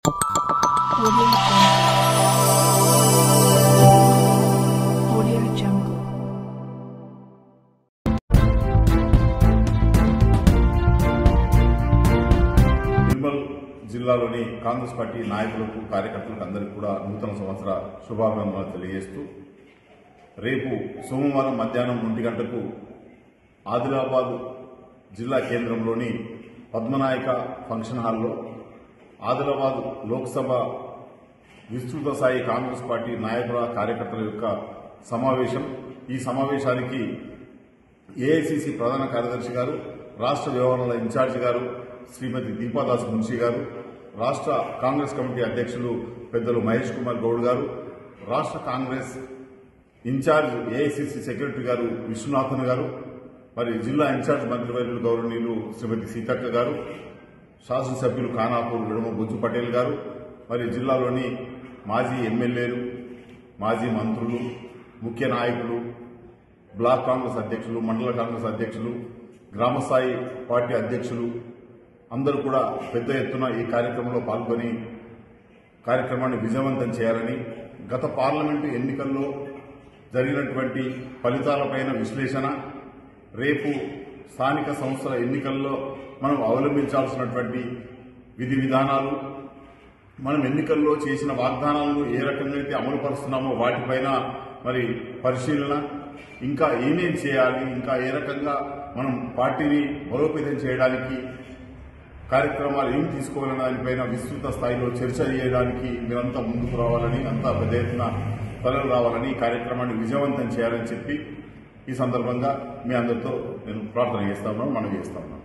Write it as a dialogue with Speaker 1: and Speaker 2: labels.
Speaker 1: నిర్మల్ జిల్లాలోని కాంగ్రెస్ పార్టీ నాయకులకు కార్యకర్తలకు అందరికీ కూడా నూతన సంవత్సర శుభాకాంక్షలు తెలియజేస్తూ రేపు సోమవారం మధ్యాహ్నం 1 గంటకు ఆదిలాబాద్ జిల్లా కేంద్రంలోని పద్మనాయక ఫంక్షన్ హాల్లో ఆదిలాబాద్ లోక్సభ విస్తృత స్థాయి కాంగ్రెస్ పార్టీ నాయకుల కార్యకర్తల యొక్క సమావేశం. ఈ సమావేశానికి ఏఐసిసి ప్రధాన కార్యదర్శి గారు, రాష్ట్ర వ్యవహారాల ఇన్ఛార్జి గారు శ్రీమతి దీపాదాస్ మున్షి గారు, రాష్ట్ర కాంగ్రెస్ కమిటీ అధ్యక్షులు పెద్దలు మహేష్ కుమార్ గౌడ్ గారు, రాష్ట్ర కాంగ్రెస్ ఇన్ఛార్జ్ ఏఐసిసి సెక్రటరీ గారు విశ్వనాథన్ గారు, మరి జిల్లా ఇన్ఛార్జ్ మంత్రివర్యులు గౌరవనీయులు శ్రీమతి సీతక్క గారు, శాసనసభ్యులు ఖానాపూర్ విడమ బుజ్జు పటేల్ గారు, మరి జిల్లాలోని మాజీ ఎమ్మెల్యేలు, మాజీ మంత్రులు, ముఖ్య నాయకులు, బ్లాక్ కాంగ్రెస్ అధ్యక్షులు, మండల కాంగ్రెస్ అధ్యక్షులు, గ్రామస్థాయి పార్టీ అధ్యక్షులు అందరూ కూడా పెద్ద ఎత్తున ఈ కార్యక్రమంలో పాల్గొని కార్యక్రమాన్ని విజయవంతం చేయాలని, గత పార్లమెంటు ఎన్నికల్లో జరిగినటువంటి ఫలితాలపైన విశ్లేషణ, రేపు స్థానిక సంస్థల ఎన్నికల్లో మనం అవలంబించాల్సినటువంటి విధి విధానాలు, మనం ఎన్నికల్లో చేసిన వాగ్దానాలను ఏ రకంగా అయితే అమలుపరుస్తున్నామో వాటిపైన మరి పరిశీలన, ఇంకా ఏమేం చేయాలి, ఇంకా ఏ రకంగా మనం పార్టీని బలోపేతం చేయడానికి కార్యక్రమాలు ఏం తీసుకోవాలనే దానిపైన విస్తృత స్థాయిలో చర్చ చేయడానికి మీరంతా ముందుకు రావాలని, అంతా పెద్ద ఎత్తున తరలి రావాలని, ఈ కార్యక్రమాన్ని విజయవంతం చేయాలని చెప్పి ఈ సందర్భంగా మీ అందరితో నేను ప్రార్థన చేస్తాను, మనం చేస్తాను.